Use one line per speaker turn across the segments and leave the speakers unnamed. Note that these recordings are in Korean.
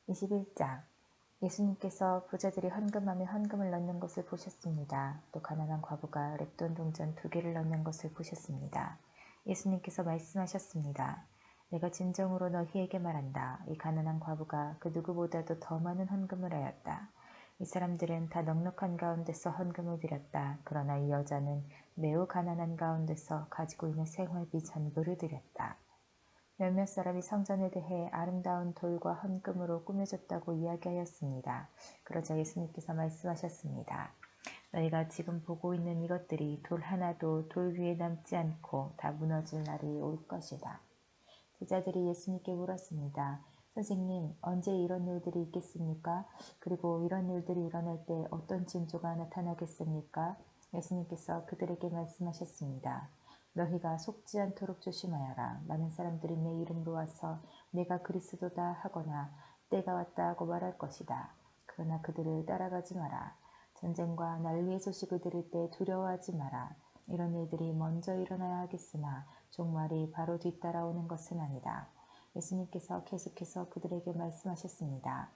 21장. 예수님께서 부자들이 헌금함에 헌금을 넣는 것을 보셨습니다. 또 가난한 과부가 렙돈 동전 2개를 넣는 것을 보셨습니다. 예수님께서 말씀하셨습니다. 내가 진정으로 너희에게 말한다. 이 가난한 과부가 그 누구보다도 더 많은 헌금을 하였다. 이 사람들은 다 넉넉한 가운데서 헌금을 드렸다. 그러나 이 여자는 매우 가난한 가운데서 가지고 있는 생활비 전부를 드렸다. 몇몇 사람이 성전에 대해 아름다운 돌과 헌금으로 꾸며졌다고 이야기하였습니다. 그러자 예수님께서 말씀하셨습니다. 너희가 지금 보고 있는 이것들이 돌 하나도 돌 위에 남지 않고 다 무너질 날이 올 것이다. 제자들이 예수님께 물었습니다. 선생님, 언제 이런 일들이 있겠습니까? 그리고 이런 일들이 일어날 때 어떤 징조가 나타나겠습니까? 예수님께서 그들에게 말씀하셨습니다. 너희가 속지 않도록 조심하여라. 많은 사람들이 내 이름으로 와서 내가 그리스도다 하거나 때가 왔다 하고 말할 것이다. 그러나 그들을 따라가지 마라. 전쟁과 난리의 소식을 들을 때 두려워하지 마라. 이런 일들이 먼저 일어나야 하겠으나 종말이 바로 뒤따라오는 것은 아니다. 예수님께서 계속해서 그들에게 말씀하셨습니다.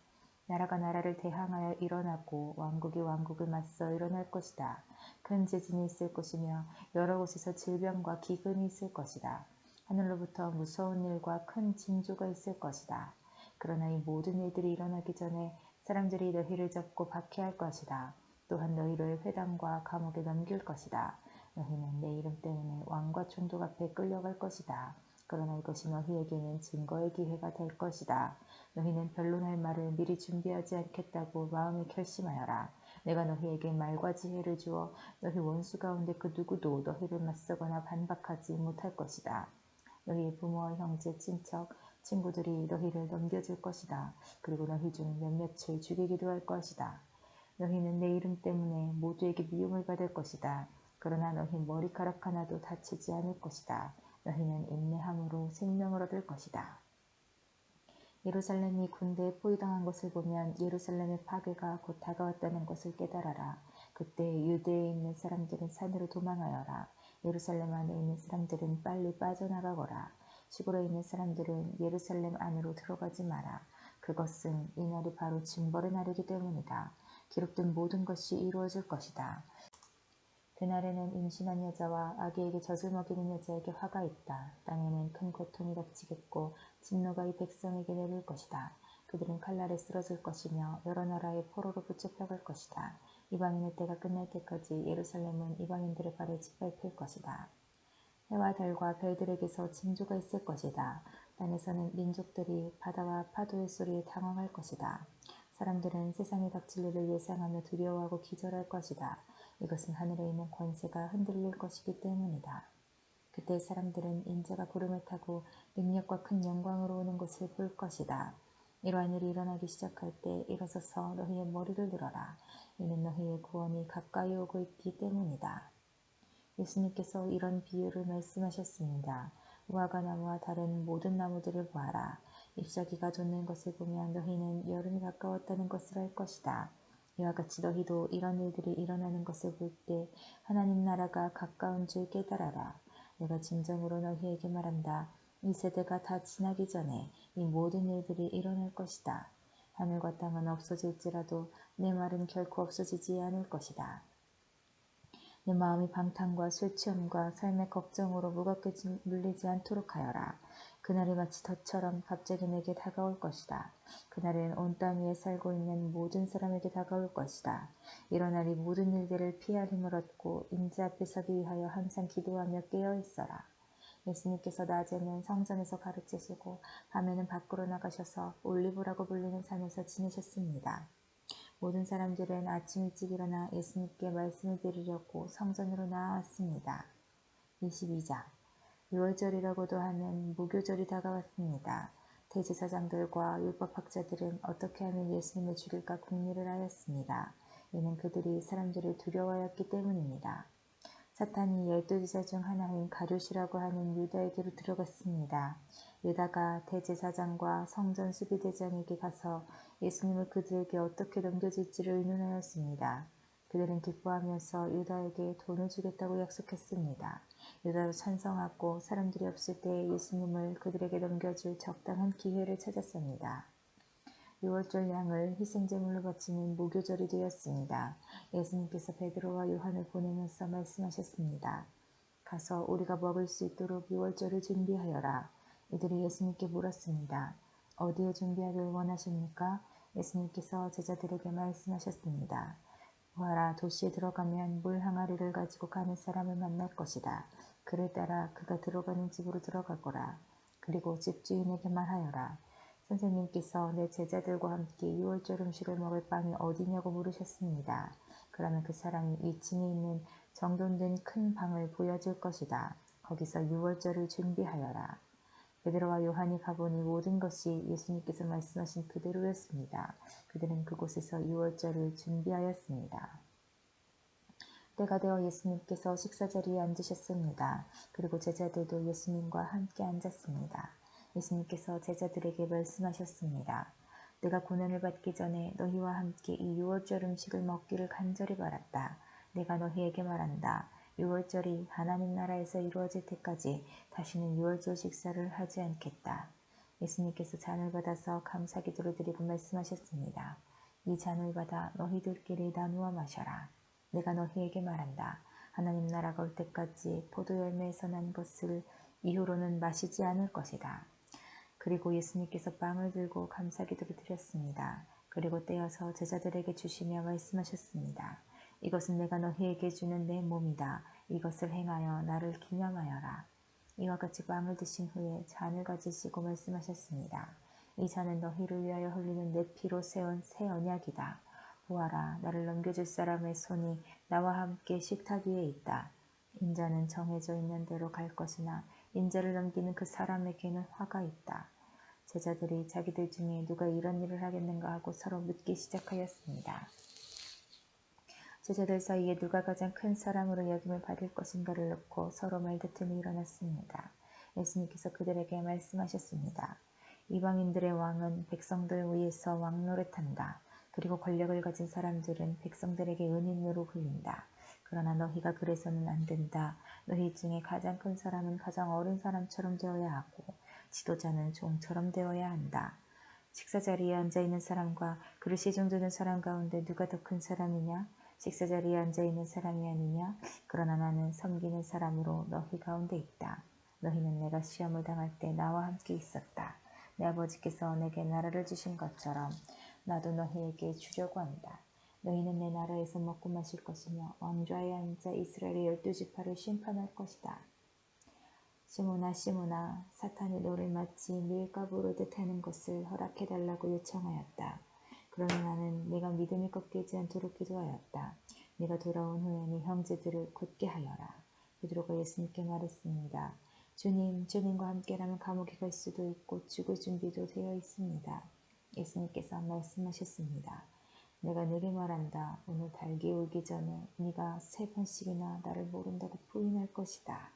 나라가 나라를 대항하여 일어나고 왕국이 왕국을 맞서 일어날 것이다. 큰 지진이 있을 것이며 여러 곳에서 질병과 기근이 있을 것이다. 하늘로부터 무서운 일과 큰 징조가 있을 것이다. 그러나 이 모든 일들이 일어나기 전에 사람들이 너희를 잡고 박해할 것이다. 또한 너희를 회당과 감옥에 넘길 것이다. 너희는 내 이름 때문에 왕과 총독 앞에 끌려갈 것이다. 그러나 이것이 너희에게는 증거의 기회가 될 것이다. 너희는 변론할 말을 미리 준비하지 않겠다고 마음에 결심하여라. 내가 너희에게 말과 지혜를 주어 너희 원수 가운데 그 누구도 너희를 맞서거나 반박하지 못할 것이다. 너희의 부모와 형제, 친척, 친구들이 너희를 넘겨줄 것이다. 그리고 너희 중 몇몇을 죽이기도 할 것이다. 너희는 내 이름 때문에 모두에게 미움을 받을 것이다. 그러나 너희 머리카락 하나도 다치지 않을 것이다. 너희는 인내함으로 생명을 얻을 것이다. 예루살렘이 군대에 포위당한 것을 보면 예루살렘의 파괴가 곧 다가왔다는 것을 깨달아라. 그때 유대에 있는 사람들은 산으로 도망하여라. 예루살렘 안에 있는 사람들은 빨리 빠져나가거라. 시골에 있는 사람들은 예루살렘 안으로 들어가지 마라. 그것은 이 날이 바로 징벌의 날이기 때문이다. 기록된 모든 것이 이루어질 것이다. 그날에는 임신한 여자와 아기에게 젖을 먹이는 여자에게 화가 있다. 땅에는 큰 고통이 닥치겠고 진노가 이 백성에게 내릴 것이다. 그들은 칼날에 쓰러질 것이며 여러 나라의 포로로 붙잡혀갈 것이다. 이방인의 때가 끝날 때까지 예루살렘은 이방인들의 발에 짓밟힐 것이다. 해와 달과 별들에게서 징조가 있을 것이다. 땅에서는 민족들이 바다와 파도의 소리에 당황할 것이다. 사람들은 세상에 닥칠 일을 예상하며 두려워하고 기절할 것이다. 이것은 하늘에 있는 권세가 흔들릴 것이기 때문이다. 그때 사람들은 인자가 구름을 타고 능력과 큰 영광으로 오는 것을 볼 것이다. 이러한 일이 일어나기 시작할 때 일어서서 너희의 머리를 들어라. 이는 너희의 구원이 가까이 오고 있기 때문이다. 예수님께서 이런 비유를 말씀하셨습니다. 무화과 나무와 다른 모든 나무들을 보아라. 잎사귀가 돋는 것을 보면 너희는 여름이 가까웠다는 것을 알 것이다. 이와 같이 너희도 이런 일들이 일어나는 것을 볼 때 하나님 나라가 가까운 줄 깨달아라. 내가 진정으로 너희에게 말한다. 이 세대가 다 지나기 전에 이 모든 일들이 일어날 것이다. 하늘과 땅은 없어질지라도 내 말은 결코 없어지지 않을 것이다. 내 마음이 방탕과 술 취함과 삶의 걱정으로 무겁게 물리지 않도록 하여라. 그날이 마치 덫처럼 갑자기 내게 다가올 것이다. 그날은 온 땅 위에 살고 있는 모든 사람에게 다가올 것이다. 이런 날이 모든 일들을 피할 힘을 얻고 인자 앞에 서기 위하여 항상 기도하며 깨어있어라. 예수님께서 낮에는 성전에서 가르치시고 밤에는 밖으로 나가셔서 올리브라고 불리는 산에서 지내셨습니다. 모든 사람들은 아침 일찍 일어나 예수님께 말씀을 드리려고 성전으로 나아왔습니다. 22장. 유월절이라고도 하는 무교절이 다가왔습니다. 대제사장들과 율법학자들은 어떻게 하면 예수님을 죽일까 궁리를 하였습니다. 이는 그들이 사람들을 두려워하였기 때문입니다. 사탄이 12제자 중 하나인 가룟이라고 하는 유다에게로 들어갔습니다. 유다가 대제사장과 성전 수비대장에게 가서 예수님을 그들에게 어떻게 넘겨줄지를 의논하였습니다. 그들은 기뻐하면서 유다에게 돈을 주겠다고 약속했습니다. 유다도 찬성하고 사람들이 없을 때 예수님을 그들에게 넘겨줄 적당한 기회를 찾았습니다. 유월절 양을 희생제물로 바치는 무교절이 되었습니다. 예수님께서 베드로와 요한을 보내면서 말씀하셨습니다. 가서 우리가 먹을 수 있도록 유월절을 준비하여라. 이들이 예수님께 물었습니다. 어디에 준비하길 원하십니까? 예수님께서 제자들에게 말씀하셨습니다. 보아라, 도시에 들어가면 물 항아리를 가지고 가는 사람을 만날 것이다. 그를 따라 그가 들어가는 집으로 들어가거라. 그리고 집주인에게 말하여라. 선생님께서 내 제자들과 함께 유월절 음식을 먹을 방이 어디냐고 물으셨습니다. 그러면 그 사람이 위층에 있는 정돈된 큰 방을 보여줄 것이다. 거기서 유월절을 준비하여라. 베드로와 요한이 가보니 모든 것이 예수님께서 말씀하신 그대로였습니다. 그들은 그곳에서 유월절을 준비하였습니다. 때가 되어 예수님께서 식사자리에 앉으셨습니다. 그리고 제자들도 예수님과 함께 앉았습니다. 예수님께서 제자들에게 말씀하셨습니다. 내가 고난을 받기 전에 너희와 함께 이 유월절 음식을 먹기를 간절히 바랐다. 내가 너희에게 말한다. 유월절이 하나님 나라에서 이루어질 때까지 다시는 유월절 식사를 하지 않겠다. 예수님께서 잔을 받아서 감사기도를 드리고 말씀하셨습니다. 이 잔을 받아 너희들끼리 나누어 마셔라. 내가 너희에게 말한다. 하나님 나라가 올 때까지 포도열매에서 난 것을 이후로는 마시지 않을 것이다. 그리고 예수님께서 빵을 들고 감사기도를 드렸습니다. 그리고 떼어서 제자들에게 주시며 말씀하셨습니다. 이것은 내가 너희에게 주는 내 몸이다. 이것을 행하여 나를 기념하여라. 이와 같이 빵을 드신 후에 잔을 가지시고 말씀하셨습니다. 이 잔은 너희를 위하여 흘리는 내 피로 세운 새 언약이다. 보아라, 나를 넘겨줄 사람의 손이 나와 함께 식탁 위에 있다. 인자는 정해져 있는 대로 갈 것이나 인자를 넘기는 그 사람에게는 화가 있다. 제자들이 자기들 중에 누가 이런 일을 하겠는가 하고 서로 묻기 시작하였습니다. 제자들 사이에 누가 가장 큰 사람으로 여김을 받을 것인가를 놓고 서로 말다툼이 일어났습니다. 예수님께서 그들에게 말씀하셨습니다. 이방인들의 왕은 백성들 위에서 왕노릇한다. 그리고 권력을 가진 사람들은 백성들에게 은인으로 불린다. 그러나 너희가 그래서는 안 된다. 너희 중에 가장 큰 사람은 가장 어린 사람처럼 되어야 하고 지도자는 종처럼 되어야 한다. 식사자리에 앉아있는 사람과 그릇이 정드는 사람 가운데 누가 더 큰 사람이냐? 식사자리에 앉아있는 사람이 아니냐? 그러나 나는 섬기는 사람으로 너희 가운데 있다. 너희는 내가 시험을 당할 때 나와 함께 있었다. 내 아버지께서 내게 나라를 주신 것처럼 나도 너희에게 주려고 한다. 너희는 내 나라에서 먹고 마실 것이며 왕좌에 앉아 이스라엘의 12지파를 심판할 것이다. 시몬아 시몬아, 사탄이 너를 마치 밀가부를 뜻하는 것을 허락해달라고 요청하였다. 그러나 나는 네가 믿음이 꺾이지 않도록 기도하였다. 네가 돌아온 후에 네 형제들을 굳게 하여라. 베드로가 예수님께 말했습니다. 주님, 주님과 함께라면 감옥에 갈 수도 있고 죽을 준비도 되어 있습니다. 예수님께서 말씀하셨습니다. 내가 네게 말한다. 오늘 달기 울기 전에 네가 3번씩이나 나를 모른다고 부인할 것이다.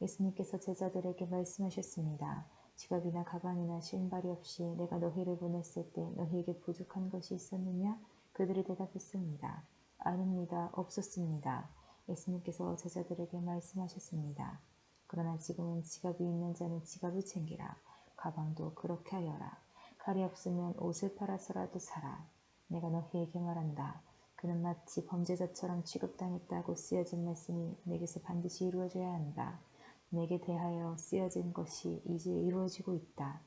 예수님께서 제자들에게 말씀하셨습니다. 지갑이나 가방이나 신발이 없이 내가 너희를 보냈을 때 너희에게 부족한 것이 있었느냐? 그들이 대답했습니다. 아닙니다. 없었습니다. 예수님께서 제자들에게 말씀하셨습니다. 그러나 지금은 지갑이 있는 자는 지갑을 챙기라. 가방도 그렇게 하여라. 칼이 없으면 옷을 팔아서라도 사라. 내가 너희에게 말한다. 그는 마치 범죄자처럼 취급당했다고 쓰여진 말씀이 내게서 반드시 이루어져야 한다. 내게 대하여 쓰여진 것이 이제 이루어지고 있다.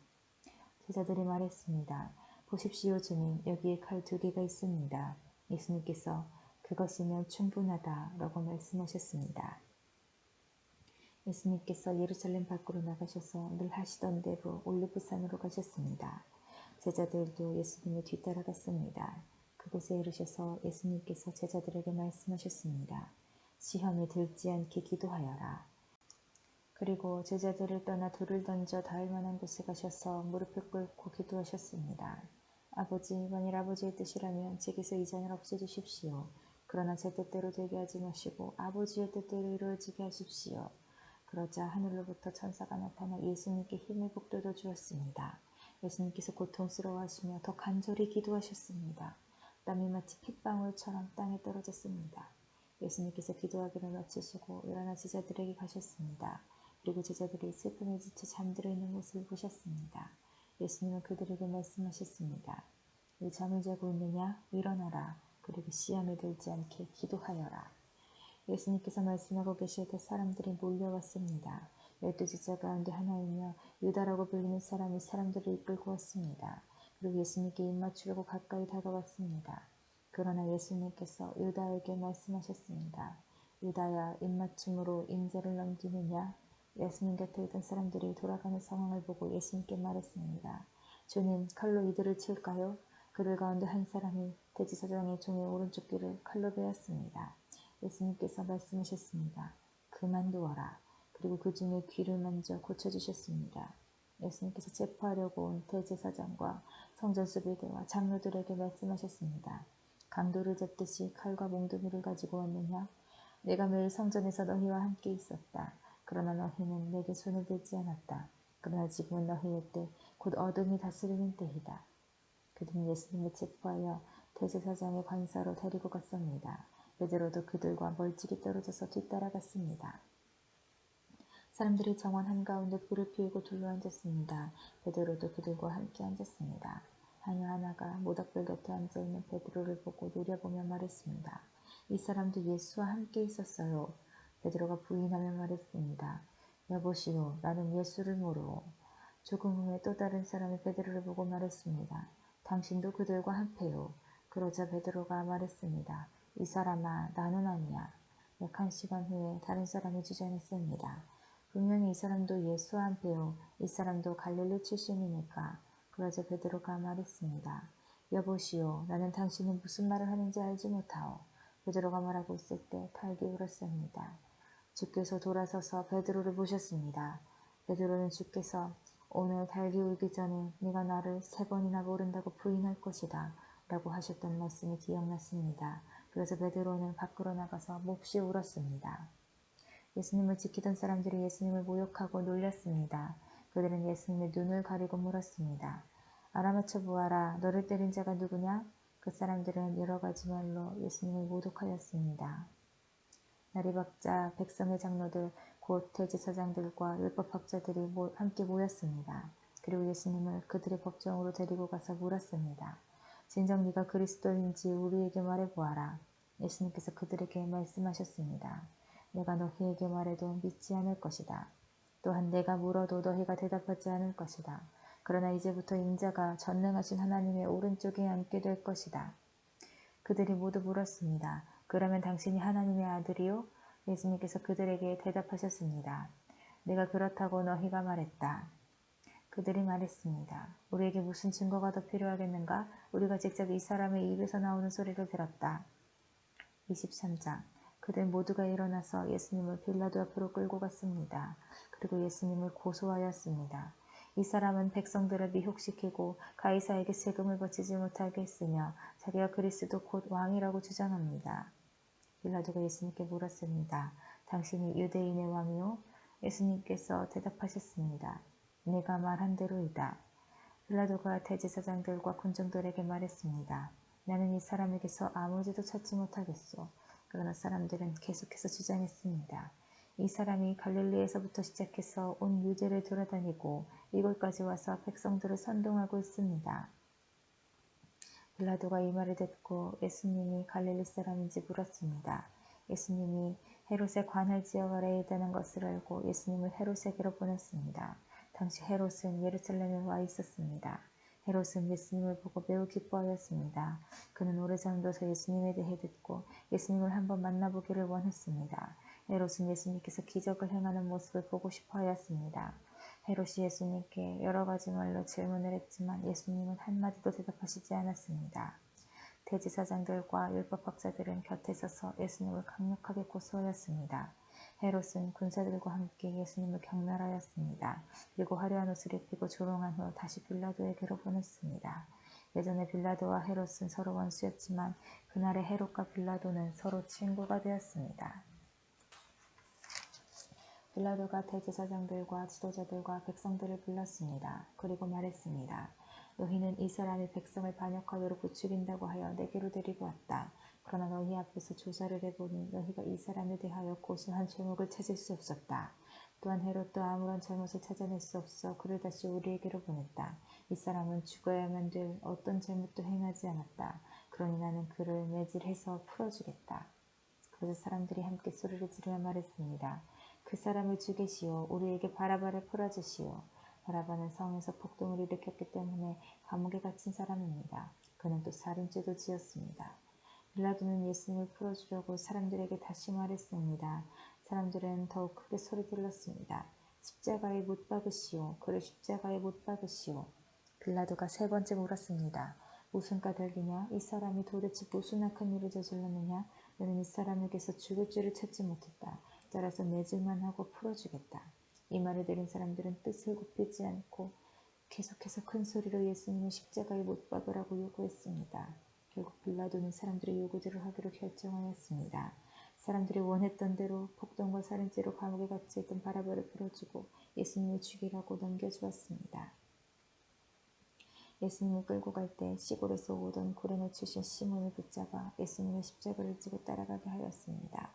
제자들이 말했습니다. 보십시오 주님, 여기에 칼 2개가 있습니다. 예수님께서 그것이면 충분하다 라고 말씀하셨습니다. 예수님께서 예루살렘 밖으로 나가셔서 늘 하시던 대로 올리브산으로 가셨습니다. 제자들도 예수님을 뒤따라갔습니다. 그곳에 이르셔서 예수님께서 제자들에게 말씀하셨습니다. 시험에 들지 않게 기도하여라. 그리고 제자들을 떠나 돌을 던져 닿을 만한 곳에 가셔서 무릎을 꿇고 기도하셨습니다. 아버지, 만일 아버지의 뜻이라면 제게서 이 잔을 없애주십시오. 그러나 제 뜻대로 되게 하지 마시고 아버지의 뜻대로 이루어지게 하십시오. 그러자 하늘로부터 천사가 나타나 예수님께 힘을 북돋워 주었습니다. 예수님께서 고통스러워하시며 더 간절히 기도하셨습니다. 땀이 마치 핏방울처럼 땅에 떨어졌습니다. 예수님께서 기도하기를 마치시고 일어나 제자들에게 가셨습니다. 그리고 제자들이 슬픔에 지쳐 잠들어 있는 모습을 보셨습니다. 예수님은 그들에게 말씀하셨습니다. 왜 잠을 자고 있느냐? 일어나라. 그리고 시험에 들지 않게 기도하여라. 예수님께서 말씀하고 계실 때 사람들이 몰려왔습니다. 12제자 가운데 하나이며 유다라고 불리는 사람이 사람들을 이끌고 왔습니다. 그리고 예수님께 입맞추려고 가까이 다가왔습니다. 그러나 예수님께서 유다에게 말씀하셨습니다. 유다야, 입맞춤으로 임자를 넘기느냐? 예수님 곁에 있던 사람들이 돌아가는 상황을 보고 예수님께 말했습니다. 주님, 칼로 이들을 칠까요? 그들 가운데 한 사람이 대제사장의 종의 오른쪽 귀를 칼로 베었습니다. 예수님께서 말씀하셨습니다. 그만두어라. 그리고 그 중에 귀를 만져 고쳐주셨습니다. 예수님께서 체포하려고 온 대제사장과 성전 수비대와 장로들에게 말씀하셨습니다. 강도를 잡듯이 칼과 몽둥이를 가지고 왔느냐? 내가 매일 성전에서 너희와 함께 있었다. 그러나 너희는 내게 손을 들지 않았다. 그러나 지금은 너희의 때, 곧 어둠이 다스리는 때이다. 그들은 예수님을 체포하여 대제사장의 관사로 데리고 갔습니다. 베드로도 그들과 멀찍이 떨어져서 뒤따라갔습니다. 사람들이 정원 한가운데 불을 피우고 둘러앉았습니다. 베드로도 그들과 함께 앉았습니다. 하녀 하나가 모닥불 곁에 앉아있는 베드로를 보고 노려보며 말했습니다. 이 사람도 예수와 함께 있었어요. 베드로가 부인하며 말했습니다. 여보시오, 나는 예수를 모르오. 조금 후에 또 다른 사람이 베드로를 보고 말했습니다. 당신도 그들과 한패요. 그러자 베드로가 말했습니다. 이 사람아, 나는 아니야. 약 1시간 후에 다른 사람이 주장했습니다. 분명히 이 사람도 예수와 한패요. 이 사람도 갈릴리 출신이니까. 그러자 베드로가 말했습니다. 여보시오, 나는 당신이 무슨 말을 하는지 알지 못하오. 베드로가 말하고 있을 때 닭이 울었습니다. 주께서 돌아서서 베드로를 보셨습니다. 베드로는 주께서 오늘 닭이 울기 전에 네가 나를 3번이나 모른다고 부인할 것이다 라고 하셨던 말씀이 기억났습니다. 그래서 베드로는 밖으로 나가서 몹시 울었습니다. 예수님을 지키던 사람들이 예수님을 모욕하고 놀렸습니다. 그들은 예수님의 눈을 가리고 물었습니다. 알아맞혀 보아라. 너를 때린 자가 누구냐? 그 사람들은 여러 가지 말로 예수님을 모독하였습니다. 날이 밝자 백성의 장로들 곧 대제사장들과 율법학자들이 함께 모였습니다. 그리고 예수님을 그들의 법정으로 데리고 가서 물었습니다. 진정 네가 그리스도인지 우리에게 말해보아라. 예수님께서 그들에게 말씀하셨습니다. 내가 너희에게 말해도 믿지 않을 것이다. 또한 내가 물어도 너희가 대답하지 않을 것이다. 그러나 이제부터 인자가 전능하신 하나님의 오른쪽에 앉게 될 것이다. 그들이 모두 물었습니다. 그러면 당신이 하나님의 아들이요? 예수님께서 그들에게 대답하셨습니다. 내가 그렇다고 너희가 말했다. 그들이 말했습니다. 우리에게 무슨 증거가 더 필요하겠는가? 우리가 직접 이 사람의 입에서 나오는 소리를 들었다. 23장. 그들 모두가 일어나서 예수님을 빌라도 앞으로 끌고 갔습니다. 그리고 예수님을 고소하였습니다. 이 사람은 백성들을 미혹시키고 가이사에게 세금을 바치지 못하게 했으며 자기가 그리스도 곧 왕이라고 주장합니다. 빌라도가 예수님께 물었습니다. 당신이 유대인의 왕이요? 예수님께서 대답하셨습니다. 내가 말한 대로이다. 빌라도가 대제사장들과 군중들에게 말했습니다. 나는 이 사람에게서 아무 죄도 찾지 못하겠소. 그러나 사람들은 계속해서 주장했습니다. 이 사람이 갈릴리에서부터 시작해서 온 유대를 돌아다니고 이곳까지 와서 백성들을 선동하고 있습니다. 빌라도가 이 말을 듣고 예수님이 갈릴리 사람인지 물었습니다. 예수님이 헤롯의 관할 지역 아래에 있다는 것을 알고 예수님을 헤롯에게로 보냈습니다. 당시 헤롯은 예루살렘에 와 있었습니다. 헤롯은 예수님을 보고 매우 기뻐하였습니다. 그는 오래전부터 예수님에 대해 듣고 예수님을 한번 만나보기를 원했습니다. 헤롯은 예수님께서 기적을 행하는 모습을 보고 싶어 하였습니다. 헤롯이 예수님께 여러 가지 말로 질문을 했지만 예수님은 한마디도 대답하시지 않았습니다. 대제사장들과 율법학자들은 곁에 서서 예수님을 강력하게 고소하였습니다. 헤롯은 군사들과 함께 예수님을 경멸하였습니다. 그리고 화려한 옷을 입히고 조롱한 후 다시 빌라도에게로 보냈습니다. 예전에 빌라도와 헤롯은 서로 원수였지만 그날의 헤롯과 빌라도는 서로 친구가 되었습니다. 빌라도가 대제사장들과 지도자들과 백성들을 불렀습니다. 그리고 말했습니다. 너희는 이 사람이 백성을 반역하도록 부추긴다고 하여 내게로 데리고 왔다. 그러나 너희 앞에서 조사를 해보니 너희가 이 사람에 대하여 고소한 죄목을 찾을 수 없었다. 또한 헤롯도 아무런 잘못을 찾아낼 수 없어 그를 다시 우리에게로 보냈다. 이 사람은 죽어야만 될 어떤 잘못도 행하지 않았다. 그러니 나는 그를 매질해서 풀어주겠다. 그래서 사람들이 함께 소리를 지르며 말했습니다. 그 사람을 죽이시오. 우리에게 바라바를 풀어주시오. 바라바는 성에서 폭동을 일으켰기 때문에 감옥에 갇힌 사람입니다. 그는 또 살인죄도 지었습니다. 빌라도는 예수님을 풀어주려고 사람들에게 다시 말했습니다. 사람들은 더욱 크게 소리 질렀습니다. 십자가에 못 박으시오. 그를 십자가에 못 박으시오. 빌라도가 세 번째 물었습니다. 무슨 까닭이냐? 이 사람이 도대체 무슨 악한 일을 저질렀느냐? 너는 이 사람에게서 죽을 죄를 찾지 못했다. 따라서 매질만 하고 풀어주겠다. 이 말을 들은 사람들은 뜻을 굽히지 않고 계속해서 큰 소리로 예수님을 십자가에 못 박으라고 요구했습니다. 결국 빌라도는 사람들의 요구대로 하기로 결정하였습니다. 사람들이 원했던 대로 폭동과 살인죄로 감옥에 갇혀있던 바라바를 풀어주고 예수님을 죽이라고 넘겨주었습니다. 예수님을 끌고 갈 때 시골에서 오던 구레네 출신 시몬을 붙잡아 예수님의 십자가를 지고 따라가게 하였습니다.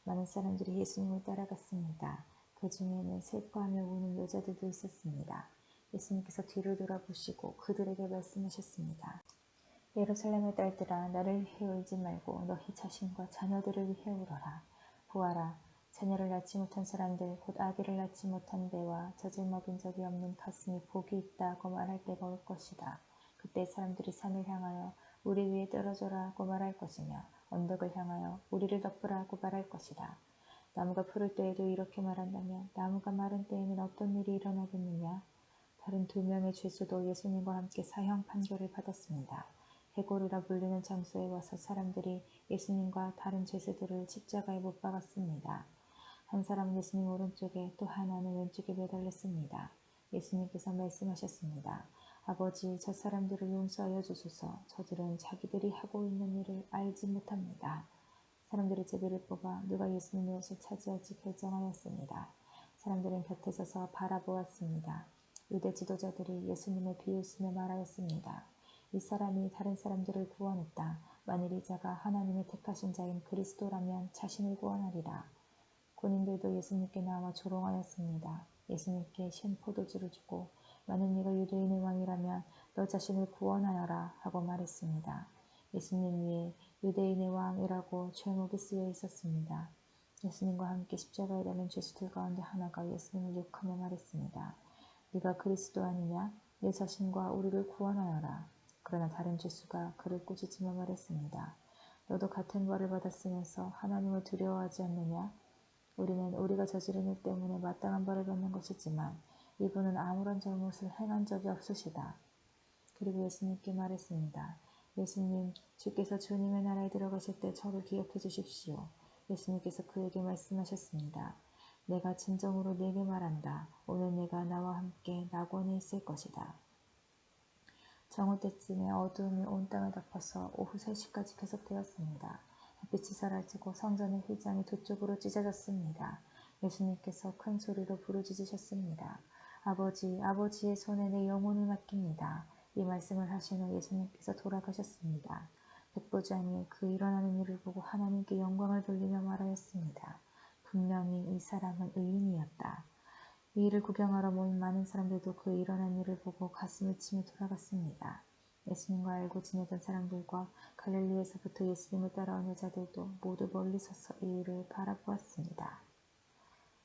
많은 사람들이 예수님을 따라갔습니다. 그 중에는 슬퍼하며 우는 여자들도 있었습니다. 예수님께서 뒤를 돌아보시고 그들에게 말씀하셨습니다. 예루살렘의 딸들아, 나를 위해 울지 말고 너희 자신과 자녀들을 위해 울어라. 보아라, 자녀를 낳지 못한 사람들, 곧 아기를 낳지 못한 배와 젖을 먹인 적이 없는 가슴이 복이 있다고 말할 때가 올 것이다. 그때 사람들이 산을 향하여 우리 위에 떨어져라고 말할 것이며 언덕을 향하여 우리를 덮으라고 말할 것이다. 나무가 푸를 때에도 이렇게 말한다면 나무가 마른 때에는 어떤 일이 일어나겠느냐? 다른 두 명의 죄수도 예수님과 함께 사형 판결을 받았습니다. 해골이라 불리는 장소에 와서 사람들이 예수님과 다른 죄수들을 십자가에 못 박았습니다. 한 사람은 예수님 오른쪽에 또 하나는 왼쪽에 매달렸습니다. 예수님께서 말씀하셨습니다. 아버지, 저 사람들을 용서하여 주소서. 저들은 자기들이 하고 있는 일을 알지 못합니다. 사람들이 제비를 뽑아 누가 예수님의 옷을 차지할지 결정하였습니다. 사람들은 곁에 서서 바라보았습니다. 유대 지도자들이 예수님을 비웃으며 말하였습니다. 이 사람이 다른 사람들을 구원했다. 만일 이 자가 하나님의 택하신 자인 그리스도라면 자신을 구원하리라. 군인들도 예수님께 나와 조롱하였습니다. 예수님께 신 포도주를 주고 만일 네가 유대인의 왕이라면 너 자신을 구원하여라 하고 말했습니다. 예수님 위에 유대인의 왕이라고 죄목이 쓰여 있었습니다. 예수님과 함께 십자가에 달린 죄수들 가운데 하나가 예수님을 욕하며 말했습니다. 네가 그리스도 아니냐? 네 자신과 우리를 구원하여라. 그러나 다른 죄수가 그를 꾸짖으며 말했습니다. 너도 같은 벌을 받았으면서 하나님을 두려워하지 않느냐? 우리는 우리가 저지른 일 때문에 마땅한 벌을 받는 것이지만 이분은 아무런 잘못을 행한 적이 없으시다. 그리고 예수님께 말했습니다. 예수님, 주께서 주님의 나라에 들어가실 때 저를 기억해 주십시오. 예수님께서 그에게 말씀하셨습니다. 내가 진정으로 네게 말한다. 오늘 네가 나와 함께 낙원에 있을 것이다. 정오 때쯤에 어두움이 온 땅을 덮어서 오후 3시까지 계속되었습니다. 햇빛이 사라지고 성전의 휘장이 두 쪽으로 찢어졌습니다. 예수님께서 큰 소리로 부르짖으셨습니다. 아버지, 아버지의 손에 내 영혼을 맡깁니다. 이 말씀을 하신 후 예수님께서 돌아가셨습니다. 백부장이 그 일어나는 일을 보고 하나님께 영광을 돌리며 말하였습니다. 분명히 이 사람은 의인이었다. 이 일을 구경하러 모인 많은 사람들도 그 일어난 일을 보고 가슴을 치며 돌아갔습니다. 예수님과 알고 지내던 사람들과 갈릴리에서부터 예수님을 따라온 여자들도 모두 멀리 서서 이 일을 바라보았습니다.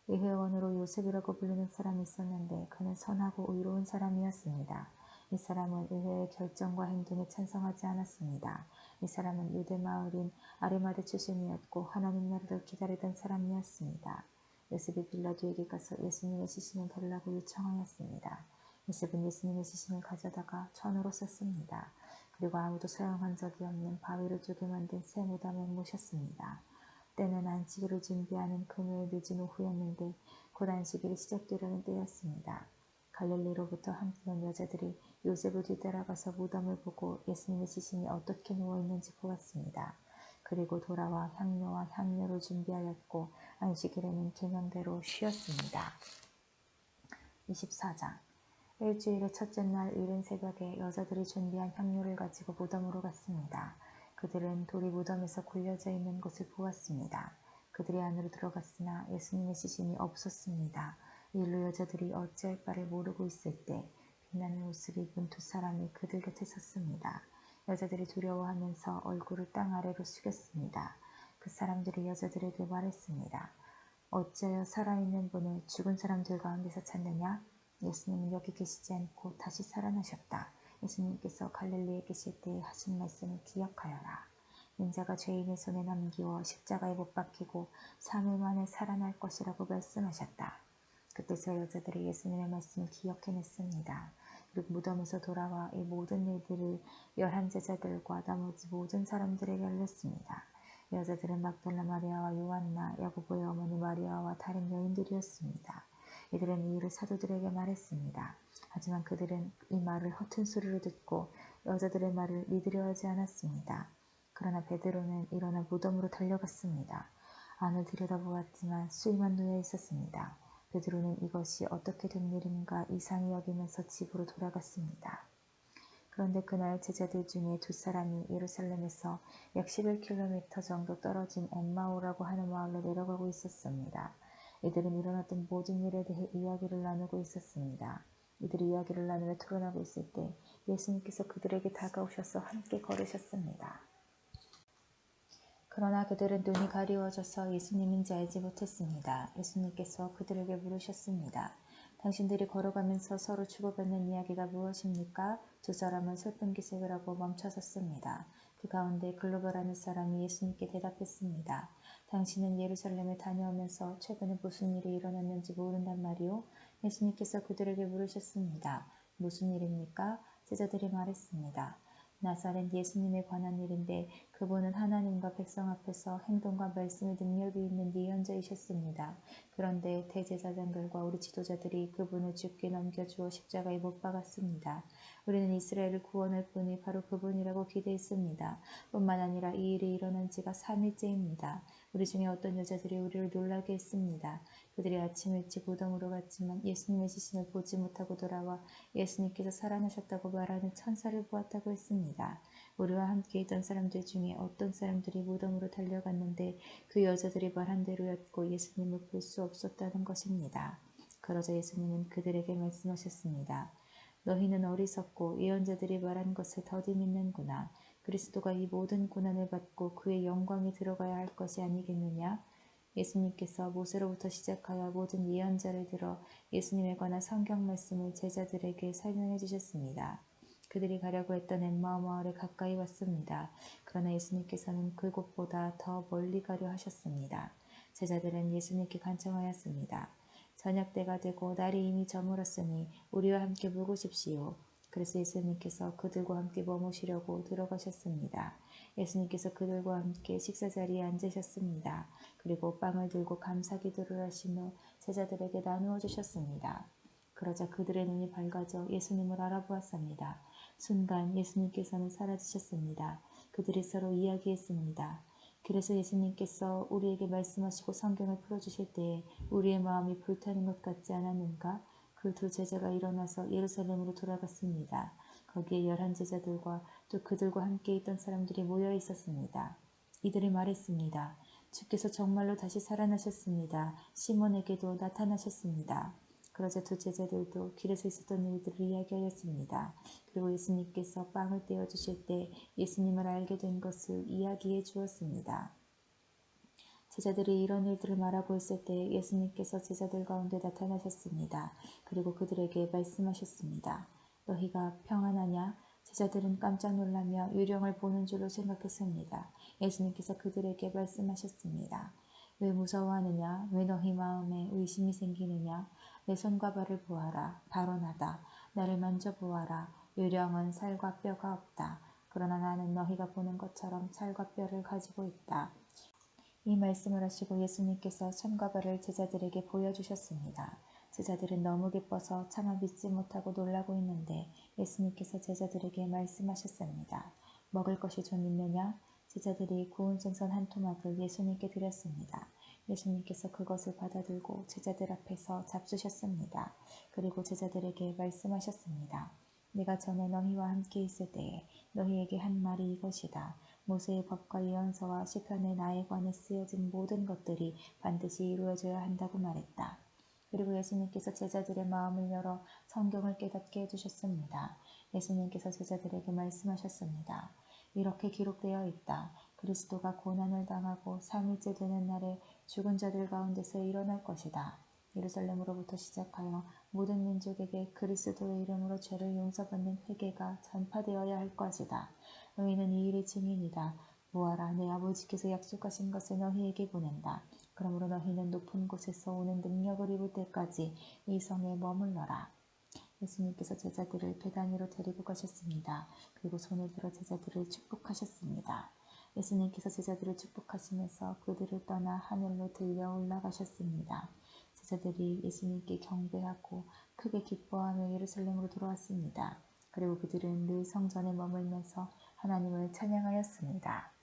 의회원으로 요셉이라고 불리는 사람이 있었는데 그는 선하고 의로운 사람이었습니다. 이 사람은 의회의 결정과 행동에 찬성하지 않았습니다. 이 사람은 유대 마을인 아리마대 출신이었고 하나님 나라를 기다리던 사람이었습니다. 요셉이 빌라도에게 가서 예수님의 시신을 달라고 요청하였습니다. 요셉은 예수님의 시신을 가져다가 천으로 썼습니다. 그리고 아무도 사용한 적이 없는 바위를 쪼개 만든 새 무덤에 모셨습니다. 때는 안식일을 준비하는 금요일 늦은 오후였는데 곧 안식일이 시작되려는 때였습니다. 갈릴리로부터 함께 온 여자들이 요셉을 뒤따라가서 무덤을 보고 예수님의 시신이 어떻게 누워있는지 보았습니다. 그리고 돌아와 향료와 향료를 준비하였고 안식일에는 계명대로 쉬었습니다. 24장 일주일의 첫째 날 이른 새벽에 여자들이 준비한 향료를 가지고 무덤으로 갔습니다. 그들은 돌이 무덤에서 굴려져 있는 것을 보았습니다. 그들이 안으로 들어갔으나 예수님의 시신이 없었습니다. 이 일로 여자들이 어찌할 바를 모르고 있을 때 빛나는 옷을 입은 두 사람이 그들 곁에 섰습니다. 여자들이 두려워하면서 얼굴을 땅 아래로 숙였습니다. 그 사람들이 여자들에게 말했습니다. 어찌하여 살아있는 분을 죽은 사람들 가운데서 찾느냐? 예수님은 여기 계시지 않고 다시 살아나셨다. 예수님께서 갈릴리에 계실 때에 하신 말씀을 기억하여라. 인자가 죄인의 손에 넘기워 십자가에 못 박히고 3일 만에 살아날 것이라고 말씀하셨다. 그때서 여자들이 예수님의 말씀을 기억해냈습니다. 그리고 무덤에서 돌아와 이 모든 일들을 11 제자들과 나머지 모든 사람들에게 알렸습니다. 여자들은 막달라 마리아와 요한나, 야고보의 어머니 마리아와 다른 여인들이었습니다. 이들은 이 일을 사도들에게 말했습니다. 하지만 그들은 이 말을 허튼 소리로 듣고 여자들의 말을 믿으려 하지 않았습니다. 그러나 베드로는 일어나 무덤으로 달려갔습니다. 안을 들여다보았지만 수의만 놓여 있었습니다. 베드로는 이것이 어떻게 된 일인가 이상히 여기면서 집으로 돌아갔습니다. 그런데 그날 제자들 중에 두 사람이 예루살렘에서 약 11km 정도 떨어진 엠마오라고 하는 마을로 내려가고 있었습니다. 이들은 일어났던 모든 일에 대해 이야기를 나누고 있었습니다. 이들이 이야기를 나누며 토론하고 있을 때 예수님께서 그들에게 다가오셔서 함께 걸으셨습니다. 그러나 그들은 눈이 가리워져서 예수님인지 알지 못했습니다. 예수님께서 그들에게 물으셨습니다. 당신들이 걸어가면서 서로 주고받는 이야기가 무엇입니까? 두 사람은 슬픈 기색을 하고 멈춰섰습니다. 그 가운데 글로버라는 사람이 예수님께 대답했습니다. 당신은 예루살렘에 다녀오면서 최근에 무슨 일이 일어났는지 모른단 말이오? 예수님께서 그들에게 물으셨습니다. 무슨 일입니까? 제자들이 말했습니다. 나사렛 예수님에 관한 일인데 그분은 하나님과 백성 앞에서 행동과 말씀의 능력이 있는 예언자이셨습니다. 그런데 대제사장들과 우리 지도자들이 그분을 죽게 넘겨주어 십자가에 못 박았습니다. 우리는 이스라엘을 구원할 분이 바로 그분이라고 기대했습니다. 뿐만 아니라 이 일이 일어난 지가 3일째입니다. 우리 중에 어떤 여자들이 우리를 놀라게 했습니다. 그들이 아침 일찍 무덤으로 갔지만 예수님의 시신을 보지 못하고 돌아와 예수님께서 살아나셨다고 말하는 천사를 보았다고 했습니다. 우리와 함께 있던 사람들 중에 어떤 사람들이 무덤으로 달려갔는데 그 여자들이 말한 대로였고 예수님을 볼 수 없었다는 것입니다. 그러자 예수님은 그들에게 말씀하셨습니다. 너희는 어리석고 예언자들이 말한 것을 더디 믿는구나. 그리스도가 이 모든 고난을 받고 그의 영광에 들어가야 할 것이 아니겠느냐? 예수님께서 모세로부터 시작하여 모든 예언자를 들어 예수님에 관한 성경 말씀을 제자들에게 설명해 주셨습니다. 그들이 가려고 했던 엠마오 마을에 가까이 왔습니다. 그러나 예수님께서는 그곳보다 더 멀리 가려 하셨습니다. 제자들은 예수님께 간청하였습니다. 저녁 때가 되고 날이 이미 저물었으니 우리와 함께 묵으십시오. 그래서 예수님께서 그들과 함께 머무시려고 들어가셨습니다. 예수님께서 그들과 함께 식사자리에 앉으셨습니다. 그리고 빵을 들고 감사 기도를 하신 후 제자들에게 나누어 주셨습니다. 그러자 그들의 눈이 밝아져 예수님을 알아보았습니다. 순간 예수님께서는 사라지셨습니다. 그들이 서로 이야기했습니다. 그래서 예수님께서 우리에게 말씀하시고 성경을 풀어주실 때에 우리의 마음이 불타는 것 같지 않았는가? 그 두 제자가 일어나서 예루살렘으로 돌아갔습니다. 거기에 11 제자들과 또 그들과 함께 있던 사람들이 모여 있었습니다. 이들이 말했습니다. 주께서 정말로 다시 살아나셨습니다. 시몬에게도 나타나셨습니다. 그러자 두 제자들도 길에서 있었던 일들을 이야기하였습니다. 그리고 예수님께서 빵을 떼어주실 때 예수님을 알게 된 것을 이야기해 주었습니다. 제자들이 이런 일들을 말하고 있을 때 예수님께서 제자들 가운데 나타나셨습니다. 그리고 그들에게 말씀하셨습니다. 너희가 평안하냐? 제자들은 깜짝 놀라며 유령을 보는 줄로 생각했습니다. 예수님께서 그들에게 말씀하셨습니다. 왜 무서워하느냐? 왜 너희 마음에 의심이 생기느냐? 내 손과 발을 보아라. 바로 나다. 나를 만져보아라. 유령은 살과 뼈가 없다. 그러나 나는 너희가 보는 것처럼 살과 뼈를 가지고 있다. 이 말씀을 하시고 예수님께서 손과 발을 제자들에게 보여주셨습니다. 제자들은 너무 기뻐서 차마 믿지 못하고 놀라고 있는데 예수님께서 제자들에게 말씀하셨습니다. 먹을 것이 좀 있느냐? 제자들이 구운 생선 한 토막을 예수님께 드렸습니다. 예수님께서 그것을 받아들고 제자들 앞에서 잡수셨습니다. 그리고 제자들에게 말씀하셨습니다. 내가 전에 너희와 함께 있을 때에 너희에게 한 말이 이것이다. 모세의 법과 예언서와 시편에 나에 관해 쓰여진 모든 것들이 반드시 이루어져야 한다고 말했다. 그리고 예수님께서 제자들의 마음을 열어 성경을 깨닫게 해주셨습니다. 예수님께서 제자들에게 말씀하셨습니다. 이렇게 기록되어 있다. 그리스도가 고난을 당하고 3일째 되는 날에 죽은 자들 가운데서 일어날 것이다. 예루살렘으로부터 시작하여 모든 민족에게 그리스도의 이름으로 죄를 용서받는 회개가 전파되어야 할 것이다. 너희는 이 일의 증인이다. 보아라, 내 아버지께서 약속하신 것을 너희에게 보낸다. 그러므로 너희는 높은 곳에서 오는 능력을 입을 때까지 이 성에 머물러라. 예수님께서 제자들을 베다니로 데리고 가셨습니다. 그리고 손을 들어 제자들을 축복하셨습니다. 예수님께서 제자들을 축복하시면서 그들을 떠나 하늘로 들려 올라가셨습니다. 제자들이 예수님께 경배하고 크게 기뻐하며 예루살렘으로 돌아왔습니다. 그리고 그들은 늘 성전에 머물면서 하나님을 찬양하였습니다.